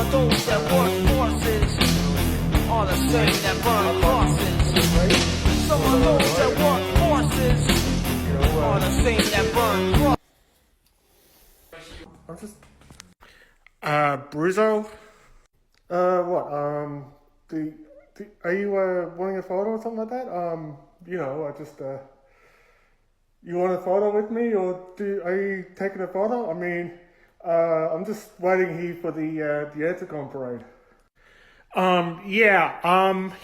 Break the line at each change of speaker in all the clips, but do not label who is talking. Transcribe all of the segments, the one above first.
of those that work forces are the same that burn crosses. Some of those that work forces are the same that burn crosses.
Bruzo? What, are you, wanting a photo or something like that? You know, you want a photo with me, or are you taking a photo? I mean, I'm just waiting here for the Anthrocon parade.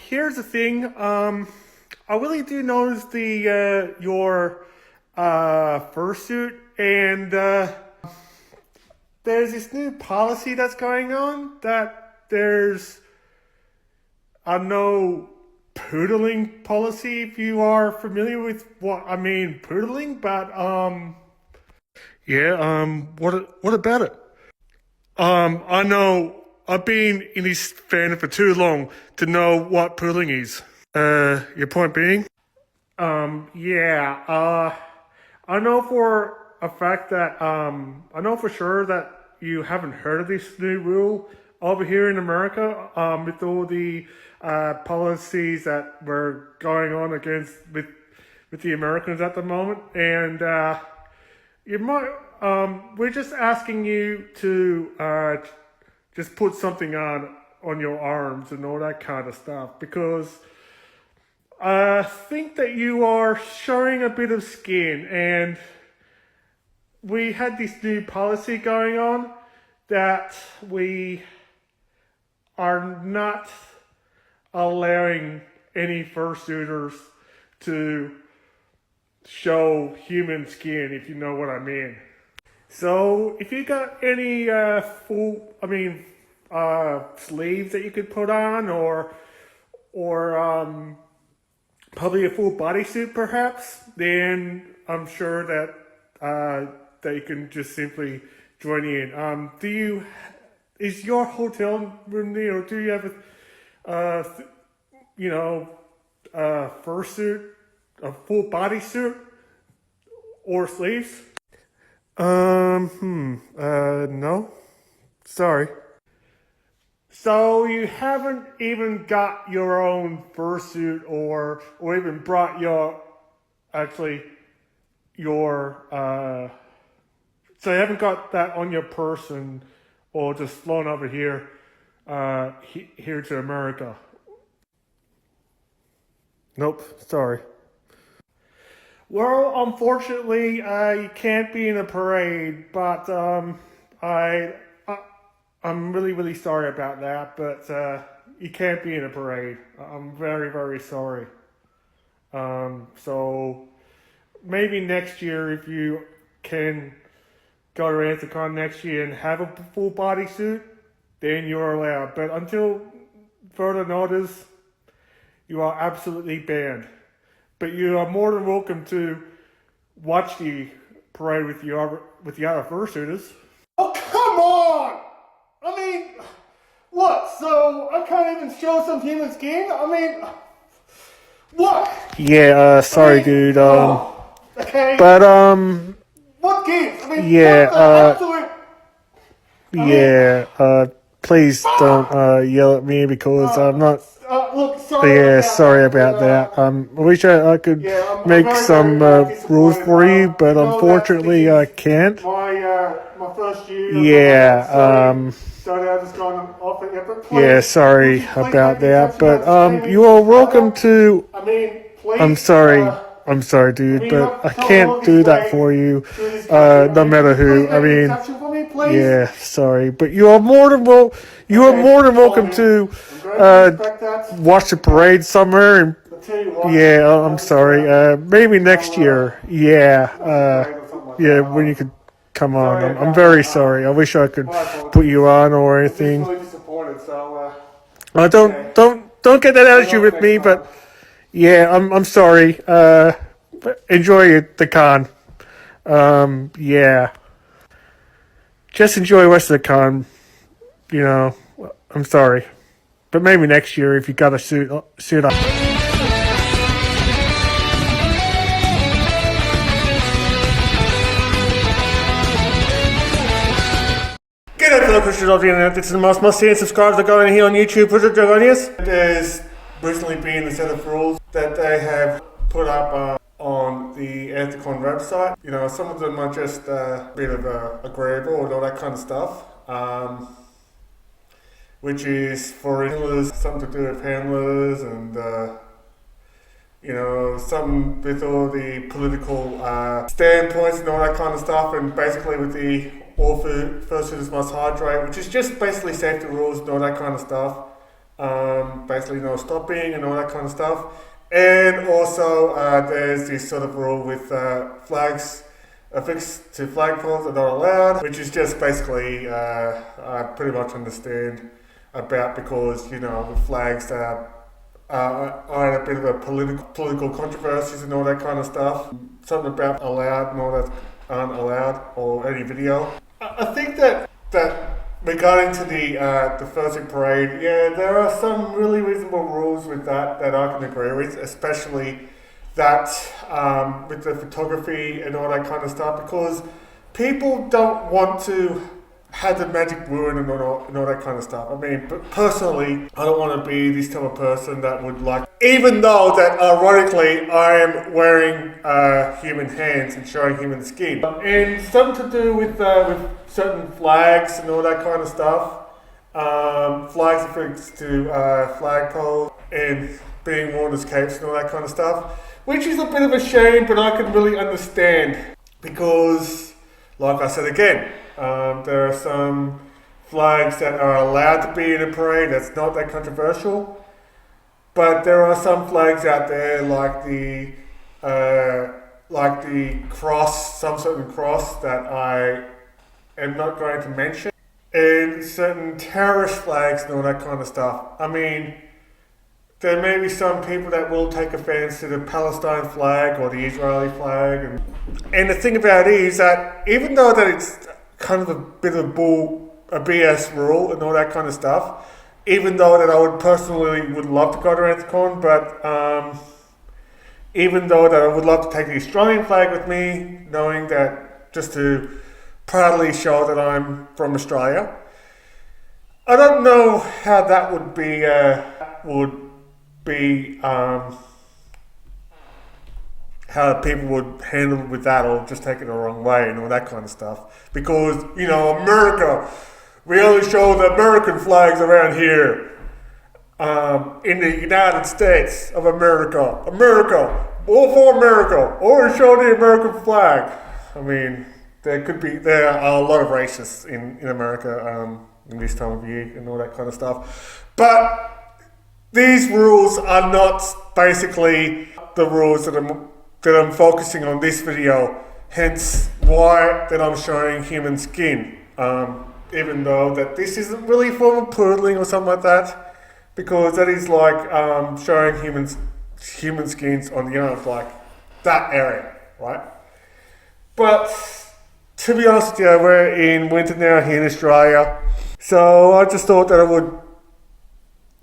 Here's the thing, I really do notice your, fursuit, and, there's this new policy that's going on, that there's a no poodling policy, if you are familiar with what I mean, poodling, but, what about it? I know, I've been in this fandom for too long to know what poodling is. Your point being? I know for a fact that, I know for sure that you haven't heard of this new rule over here in America, with all the, policies that were going on with the Americans at the moment, and, you might, we're just asking you to, just put something on your arms and all that kind of stuff, because I think that you are showing a bit of skin, and we had this new policy going on that we are not allowing any fursuiters to show human skin, if you know what I mean. So if you got any sleeves that you could put on, or probably a full bodysuit perhaps, then I'm sure that that you can just simply join in. Is your hotel room there, or do you have a fursuit, a full bodysuit, or sleeves? No. Sorry. So you haven't even got your own fursuit, or even brought so you haven't got that on your person, or just flown over here, here to America? Nope, sorry. Well, unfortunately, you can't be in a parade, but, I'm really, really sorry about that, but, you can't be in a parade. I'm very, very sorry. So, maybe next year, if you can go to Anthrocon next year and have a full bodysuit, then you're allowed. But until further notice, you are absolutely banned. But you are more than welcome to watch the parade with the other fursuiters. Oh, come on! I mean, what? So I can't even show some human skin? I mean, what? Yeah, sorry, dude. Okay. But what gives? I mean, please don't yell at me, because I'm not. Look, sorry. Sorry about that. I wish I could make some rules for you, but unfortunately I can't. My first year. Sorry about that, but you are welcome to. I'm sorry, dude, but I can't do that for you, no matter who. I mean, sorry, but you are more than welcome to watch the parade somewhere. And I'm sorry. Maybe next year. When you could come on. I'm very sorry. I wish I could put you on or anything. Don't get that attitude with me, but. I'm sorry. Enjoy the con. Just enjoy the rest of the con. I'm sorry. But maybe next year, if you got a suit on. Get up fellow Christians of the internet, this is the most must-see and subscribe to go in here on YouTube, Bruzo Dragonius. There's recently been a set of rules that they have put up on the Anthrocon website. You know, some of them are just a bit of agreeable and all that kind of stuff. Which is for handlers, something to do with handlers and you know, some with all the political standpoints and all that kind of stuff, and basically with the all fursuiters must hydrate, which is just basically safety rules and all that kind of stuff. Basically no stopping and all that kind of stuff. And also there's this sort of rule with flags affixed to flagpoles are not allowed, which is just basically I pretty much understand about, because you know, with flags are a bit of a political controversies and all that kind of stuff. Something about allowed and all that aren't allowed, or any video. I think that regarding to the Fursuit parade, yeah, there are some really reasonable rules with that I can agree with, especially that with the photography and all that kind of stuff, because people don't want to have the magic ruin and all that kind of stuff. I mean, but personally, I don't want to be this type of person that would like, even though that ironically I am wearing human hands and showing human skin. And something to do with certain flags and all that kind of stuff. Flags affixed to flagpoles and being worn as capes and all that kind of stuff. Which is a bit of a shame, but I can really understand, because, like I said again, there are some flags that are allowed to be in a parade that's not that controversial, but there are some flags out there like the cross, some certain cross that I am not going to mention, and certain terrorist flags and all that kind of stuff. I mean, there may be some people that will take offense to the Palestine flag or the Israeli flag, and the thing about it is that even though that it's kind of a bit of a BS rule and all that kind of stuff, even though that I would personally love to go to Anthrocon, but even though that I would love to take the Australian flag with me, knowing that just to proudly show that I'm from Australia, I don't know how that would be how people would handle with that, or just take it the wrong way and all that kind of stuff. Because, you know, America, we only show the American flags around here. In the United States of America, all for America, or show the American flag. I mean, there are a lot of racists in America in this time of year and all that kind of stuff. But these rules are not basically the rules that I'm focusing on this video, hence why that I'm showing human skin, even though that this isn't really a form of poodling or something like that, because that is like showing human skins on the arms, like that area, right? But to be honest with you, we're in winter now here in Australia, so I just thought that I would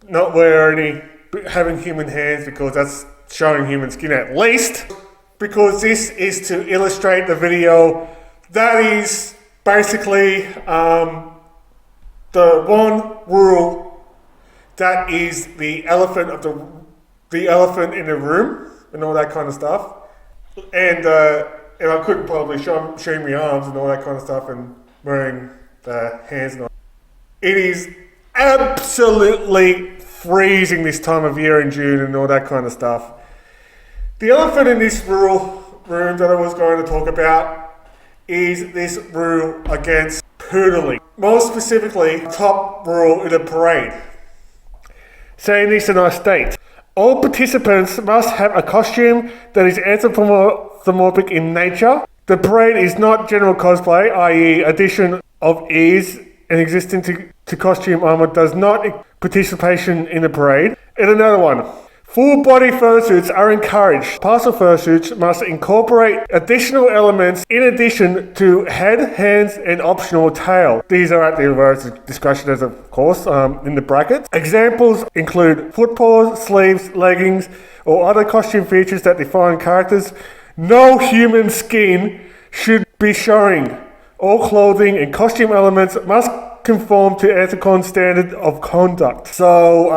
not wear any having human hands, because that's showing human skin at least, because this is to illustrate the video. That is basically the one rule that is the elephant in the room and all that kind of stuff. And I could probably show my arms and all that kind of stuff and wearing the hands and all. It is absolutely freezing this time of year in June and all that kind of stuff. The elephant in this room that I was going to talk about is this rule against poodling. More specifically, top rule in a parade. Saying this and I state, all participants must have a costume that is anthropomorphic in nature. The parade is not general cosplay, i.e. addition of ease and existing to costume armor does not participation in the parade. And another one. Full body fursuits are encouraged. Partial fursuits must incorporate additional elements in addition to head, hands, and optional tail. These are at the reverse discussion, as of course, in the brackets. Examples include foot paws, sleeves, leggings, or other costume features that define characters. No human skin should be showing. All clothing and costume elements must conform to Anthrocon standard of conduct. So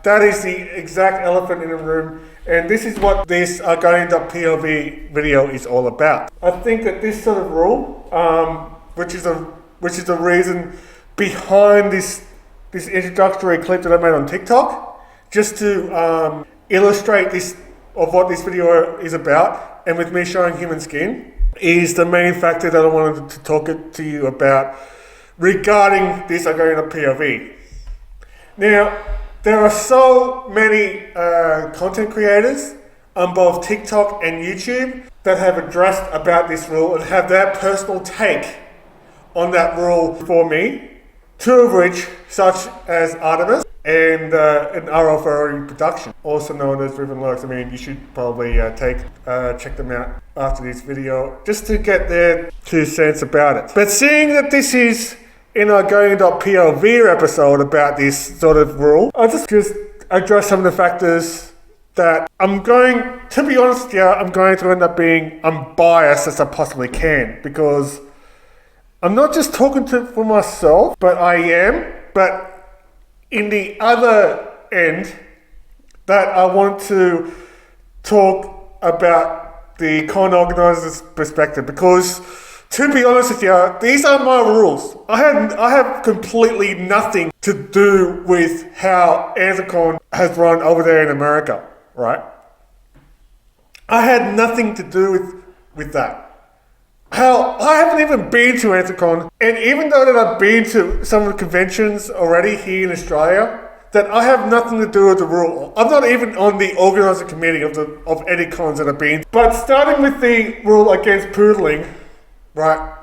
that is the exact elephant in the room, and this is what this Argonian.POV video is all about. I think that this sort of rule, which is the reason behind this introductory clip that I made on TikTok, just to illustrate this of what this video is about, and with me showing human skin, is the main factor that I wanted to talk to you about regarding this Argonian.POV. Now, there are so many content creators on both TikTok and YouTube that have addressed about this rule and have their personal take on that rule for me. Two of which, such as Artemis and an RO Furry production, also known as Riven Lurks. I mean, you should probably check them out after this video, just to get their 2 cents about it. But seeing that this is an Argonian.POV episode about this sort of rule, I'll just address some of the factors that I'm going to end up being unbiased as I possibly can, because I'm not just talking for myself, but I am. But in the other end, that I want to talk about the con organizer's perspective, because to be honest with you, these are my rules. I have completely nothing to do with how Anthrocon has run over there in America, right? I had nothing to do with that. Hell, I haven't even been to Anthrocon, and even though that I've been to some of the conventions already here in Australia, that I have nothing to do with the rule. I'm not even on the organising committee of any cons that I've been. But starting with the rule against poodling, right?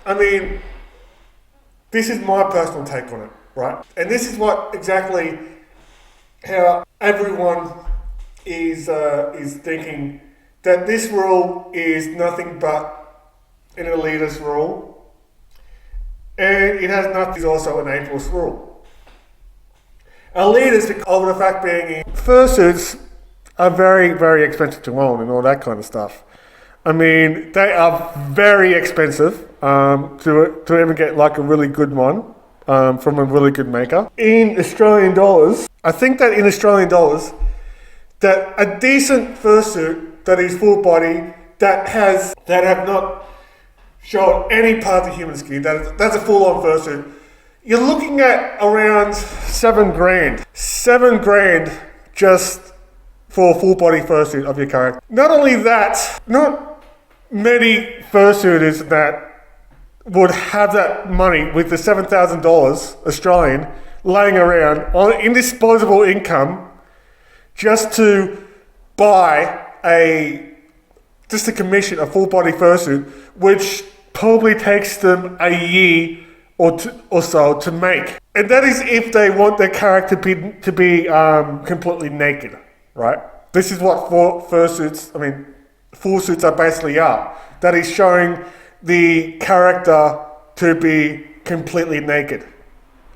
I mean, this is my personal take on it, right? And this is what exactly how everyone is thinking, that this rule is nothing but an elitist rule, and it has nothing. It's also an ableist rule. Elitist over the fact being fursuits are very, very expensive to own and all that kind of stuff. I mean, they are very expensive to even get like a really good one from a really good maker. In Australian dollars, I think that in Australian dollars, that a decent fursuit that is full body, that have not shown any part of human skin, that's a full-on fursuit, you're looking at around $7,000. $7,000 just for a full body fursuit of your character. Not only that, not many fursuiters that would have that money with the $7,000 Australian laying around on indisposable income just to buy just to commission a full body fursuit, which probably takes them a year or so to make. And that is if they want their character to be completely naked, right? This is what fursuits, I mean, full suits are basically are. That is showing the character to be completely naked.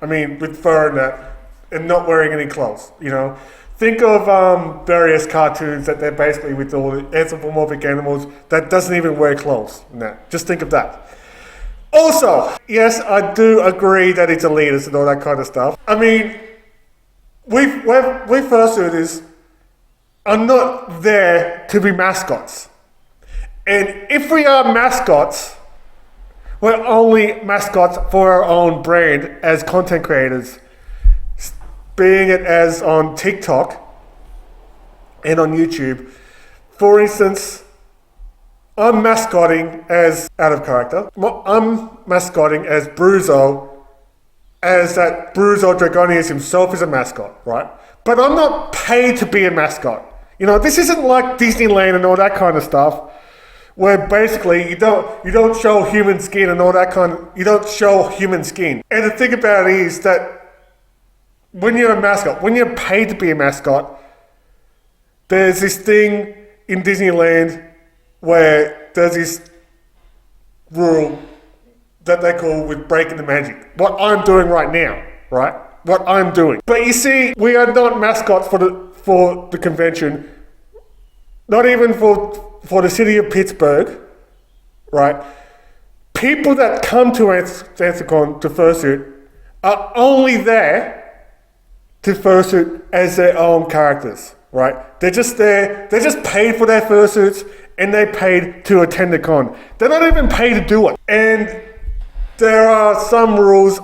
I mean, with fur and that, and not wearing any clothes, you know? Think of various cartoons that they're basically with all the anthropomorphic animals that doesn't even wear clothes. No, just think of that. Also, yes, I do agree that it's elitist and all that kind of stuff. I mean, we fursuiters are not there to be mascots. And if we are mascots, we're only mascots for our own brand as content creators. Being it as on TikTok and on YouTube. For instance, I'm mascotting as out of character. I'm mascotting as Bruzo, as that Bruzo Dragonius himself is a mascot, right? But I'm not paid to be a mascot. You know, this isn't like Disneyland and all that kind of stuff, where basically you don't show human skin and all that you don't show human skin. And the thing about it is that when you're a mascot, when you're paid to be a mascot, there's this thing in Disneyland where there's this rule that they call with breaking the magic. What I'm doing right now, right? What I'm doing. But you see, we are not mascots for the convention, not even for the city of Pittsburgh, right? People that come to Anthrocon to Fursuit
are only there to fursuit as their own characters, right? They're just there, they're just paid for their fursuits, and they paid to attend the con. They're not even paid to do it. And there are some rules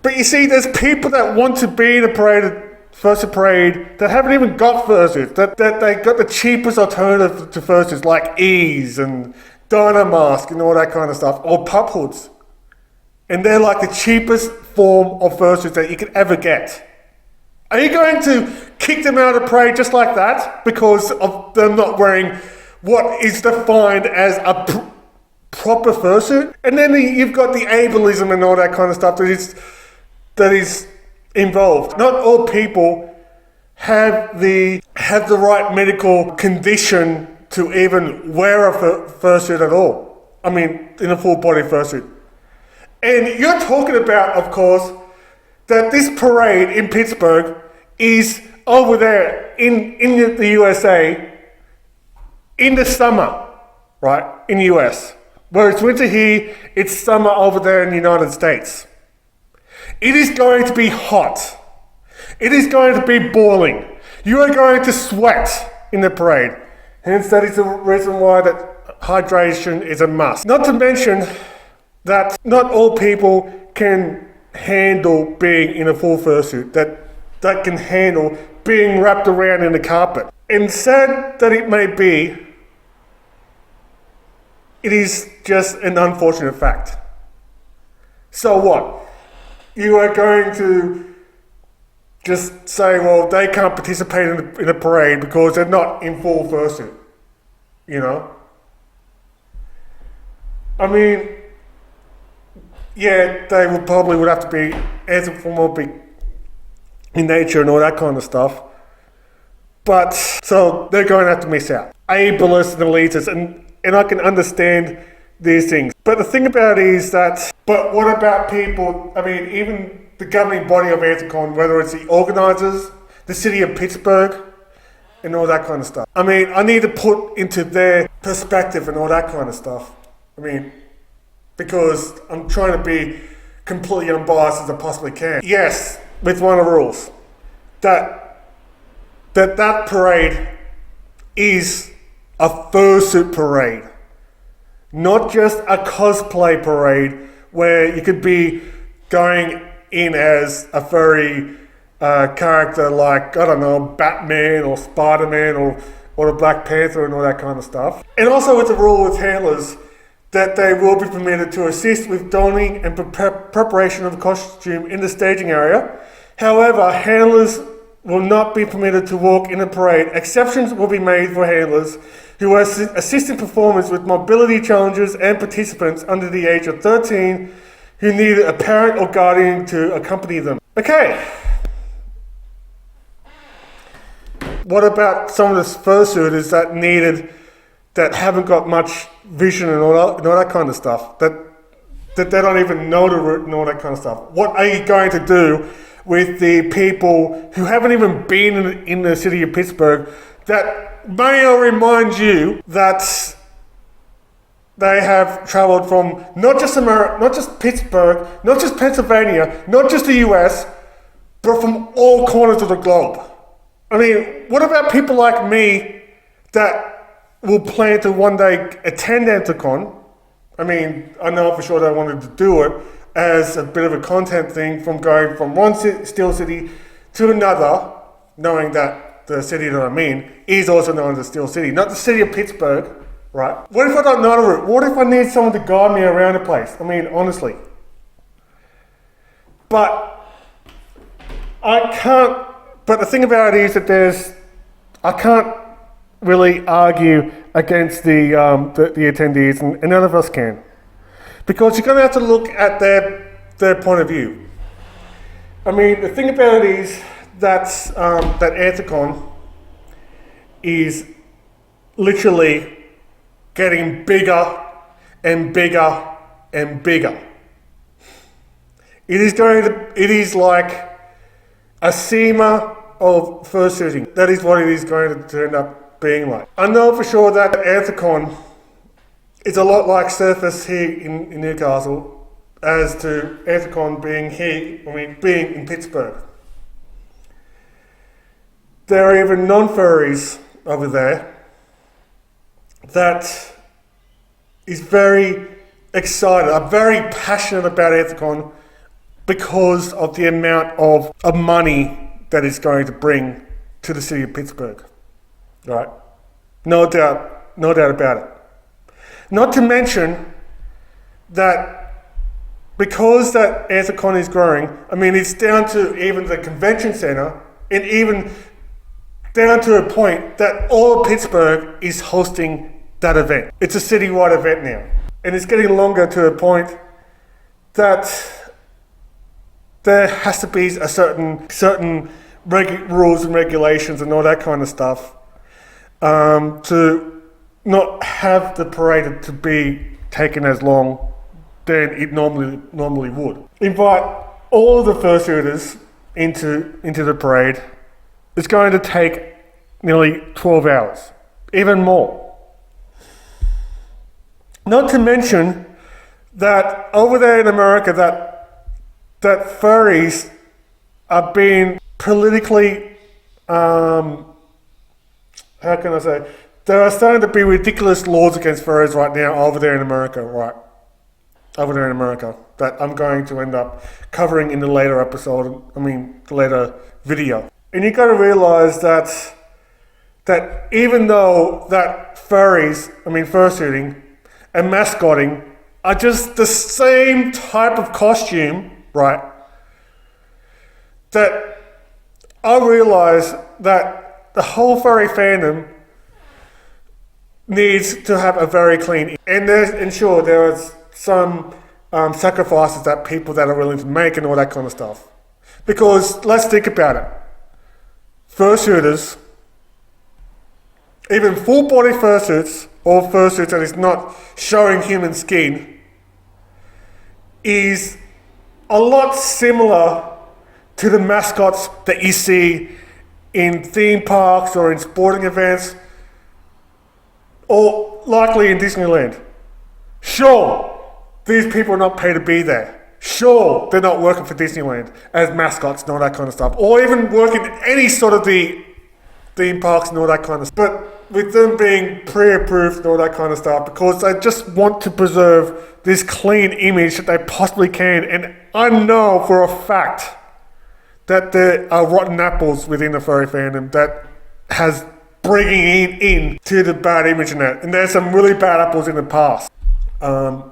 but you see, there's people that want to be in a fursuit parade that haven't even got fursuits, that they got the cheapest alternative to fursuits, like Ease and Dynamask and all that kind of stuff, or pup hoods. And they're like the cheapest form of fursuits that you could ever get. Are you going to kick them out of the parade just like that because of them not wearing what is defined as a proper fursuit? And then you've got the ableism and all that kind of stuff that is involved. Not all people have the right medical condition to even wear a fursuit at all. I mean, in a full body fursuit. And you're talking about, of course, that this parade in Pittsburgh is over there in the USA in the summer, right? In the US. Where it's winter here, it's summer over there in the United States. It is going to be hot. It is going to be boiling. You are going to sweat in the parade. Hence, that is the reason why that hydration is a must. Not to mention that not all people can handle being in a full fursuit, that can handle being wrapped around in the carpet. And sad that it may be, it is just an unfortunate fact. So what? You are going to just say, well, they can't participate in a parade because they're not in full fursuit, you know? I mean, yeah, they would have to be anthropomorphic in nature and all that kind of stuff. But, so they're going to have to miss out. Ableists and elitists, and I can understand these things. But the thing about it is that, but what about people, I mean, even the governing body of Anthrocon, whether it's the organisers, the city of Pittsburgh, and all that kind of stuff. I mean, I need to put into their perspective and all that kind of stuff. I mean, because I'm trying to be completely unbiased as I possibly can. Yes, with one of the rules, that parade is a fursuit parade, not just a cosplay parade where you could be going in as a furry character like, I don't know, Batman or Spider-Man or the Black Panther and all that kind of stuff. And also with the rule with handlers that they will be permitted to assist with donning and preparation of the costume in the staging area. However, handlers will not be permitted to walk in the parade. Exceptions will be made for handlers who are assisting performers with mobility challenges and participants under the age of 13 who need a parent or guardian to accompany them. Okay. What about some of the fursuiters that haven't got much vision and all that kind of stuff, that they don't even know the route and all that kind of stuff? What are you going to do with the people who haven't even been in the city of Pittsburgh that may remind you that they have travelled from not just America, not just Pittsburgh, not just Pennsylvania, not just the US, but from all corners of the globe? I mean, what about people like me that will plan to one day attend Anthrocon? I mean, I know for sure that I wanted to do it as a bit of a content thing, from going from one steel city to another, knowing that the city that I'm in is also known as a steel city, not the city of Pittsburgh, right? What if I don't know the route? What if I need someone to guide me around the place? I mean, honestly. But the thing about it is that I can't really argue against the attendees, and none of us can. Because you're going to have to look at their point of view. I mean, the thing about it is that Anthrocon is literally getting bigger and bigger and bigger. It is like a SEMA of fursuiting. That is what it is going to turn up being like. I know for sure that Anthrocon is a lot like Surface here in Newcastle, as to Anthrocon being in Pittsburgh. There are even non-furries over there that is very excited, are very passionate about Anthrocon because of the amount of money that it's going to bring to the city of Pittsburgh. Right? No doubt about it. Not to mention that because that Anthrocon is growing, I mean, it's down to even the convention center, and even down to a point that all of Pittsburgh is hosting that event. It's a citywide event now. And it's getting longer to a point that there has to be a certain rules and regulations and all that kind of stuff to not have the parade to be taken as long than it normally would. Invite all of the fursuiters into the parade. It's going to take nearly 12 hours, even more. Not to mention that over there in America, that furries are being politically, how can I say, there are starting to be ridiculous laws against furries right now over there in America, right? Over there in America, that I'm going to end up covering in the later episode, the later video. And you got to realize that even though that fursuiting and mascotting are just the same type of costume, right? That I realize that the whole furry fandom needs to have a very clean, and sure, there are some sacrifices that people that are willing to make and all that kind of stuff. Because let's think about it. Fursuiters, even full body fursuits, or fursuits that is not showing human skin, is a lot similar to the mascots that you see in theme parks or in sporting events, or likely in Disneyland. Sure, these people are not paid to be there. Sure, they're not working for Disneyland as mascots and all that kind of stuff, or even working any sort of the theme parks and all that kind of stuff. But with them being pre-approved and all that kind of stuff, because they just want to preserve this clean image that they possibly can. And I know for a fact that there are rotten apples within the furry fandom that has bringing in to the bad image in that. And there's some really bad apples in the past,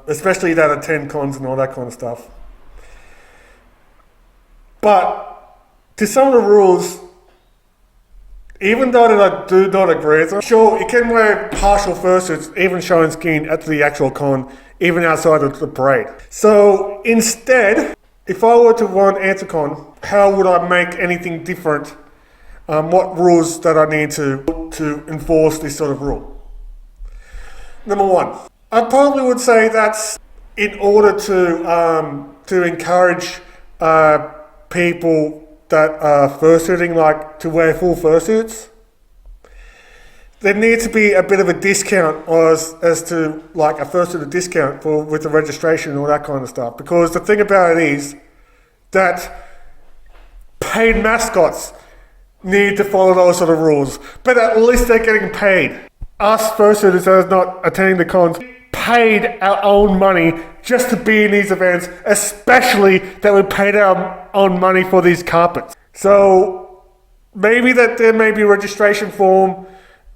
especially that attend cons and all that kind of stuff. But to some of the rules, even though that I do not agree with them, sure, you can wear partial fursuits, even showing skin at the actual con, even outside of the parade. So instead, if I were to run Anthrocon, how would I make anything different? What rules that I need to enforce this sort of rule? Number one, I probably would say that's in order to encourage people that are fursuiting, like to wear full fursuits. There needs to be a bit of a discount as to like a fursuit discount with the registration and all that kind of stuff. Because the thing about it is that paid mascots need to follow those sort of rules, but at least they're getting paid. Us fursuiters that are not attending the cons paid our own money just to be in these events, especially that we paid our own money for these carpets. So maybe that there may be a registration form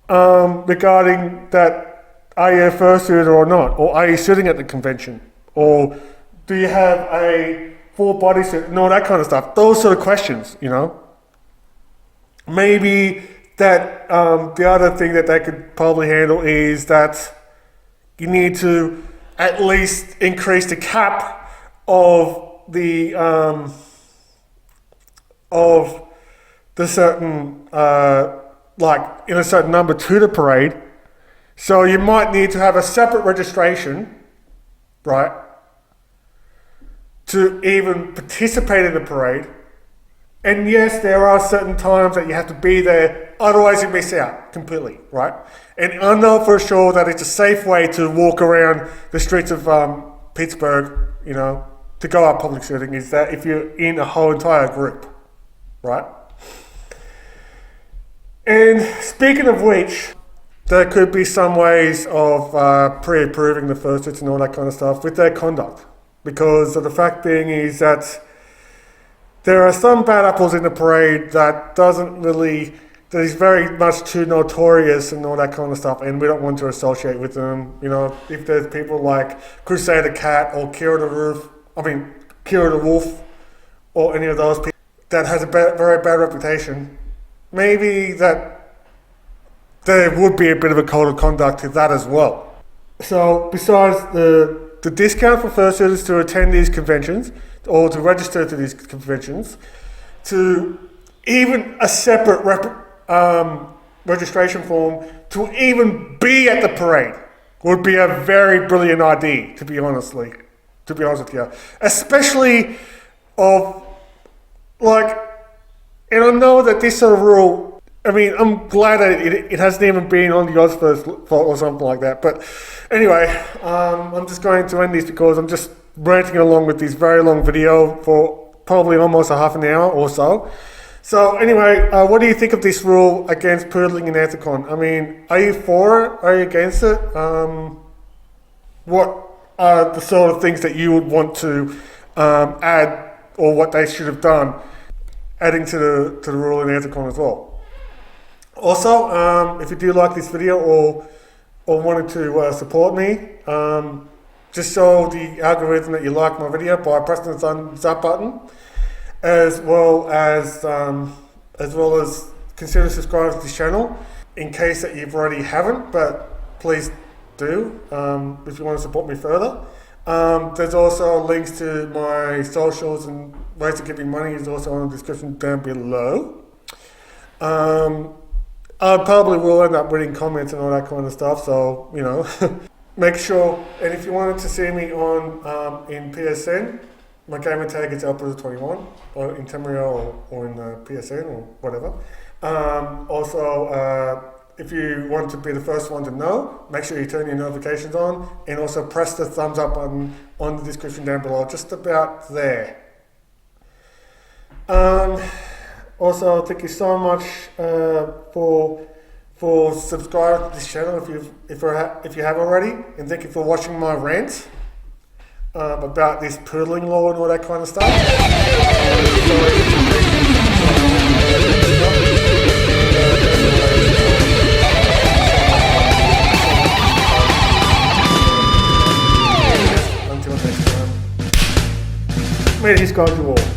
regarding that, are you a fursuiter or not, or are you sitting at the convention, or do you have a full bodysuit and all that kind of stuff. Those sort of questions, you know. Maybe that the other thing that they could probably handle is that you need to at least increase the cap of the certain like in a certain number to the parade. So you might need to have a separate registration, right, to even participate in the parade. And yes, there are certain times that you have to be there, otherwise you miss out completely, right? And I know for sure that it's a safe way to walk around the streets of Pittsburgh, you know, to go out public shooting is that if you're in a whole entire group, right? And speaking of which, there could be some ways of pre-approving the fursuits and all that kind of stuff with their conduct. Because of the fact being is that there are some bad apples in the parade that that is very much too notorious and all that kind of stuff, and we don't want to associate with them. You know, if there's people like Crusader Cat or Kira the Wolf, or any of those people that has a very bad reputation, maybe that there would be a bit of a code of conduct to that as well. So besides the discount for fursuiters to attend these conventions or to register to these conventions, to even a separate registration form to even be at the parade would be a very brilliant idea, to be honest with you. Especially and I know that this sort of rule, I mean, I'm glad that it hasn't even been on the Ozfest fault or something like that. But anyway, I'm just going to end this because I'm just ranting along with this very long video for probably almost a half an hour or so. So anyway, what do you think of this rule against poodling in Anthrocon? I mean, are you for it? Are you against it? What are the sort of things that you would want to add, or what they should have done, adding to the rule in Anthrocon as well? Also, if you do like this video or wanted to support me, just show the algorithm that you like my video by pressing the thumbs up button, as well as consider subscribing to this channel in case that you've already haven't, but please do if you want to support me further. There's also links to my socials and ways to give me money is also in the description down below. I probably will end up reading comments and all that kind of stuff, so you know. Make sure, and if you wanted to see me on in PSN, my gamer tag is Bruzo21, or in Tamario or in PSN or whatever. Also, if you want to be the first one to know, make sure you turn your notifications on, and also press the thumbs up button on the description down below, just about there. Also, thank you so much for subscribing to this channel if you have already, and thank you for watching my rant about this poodling law and all that kind of stuff. Until next time, may He's God you all.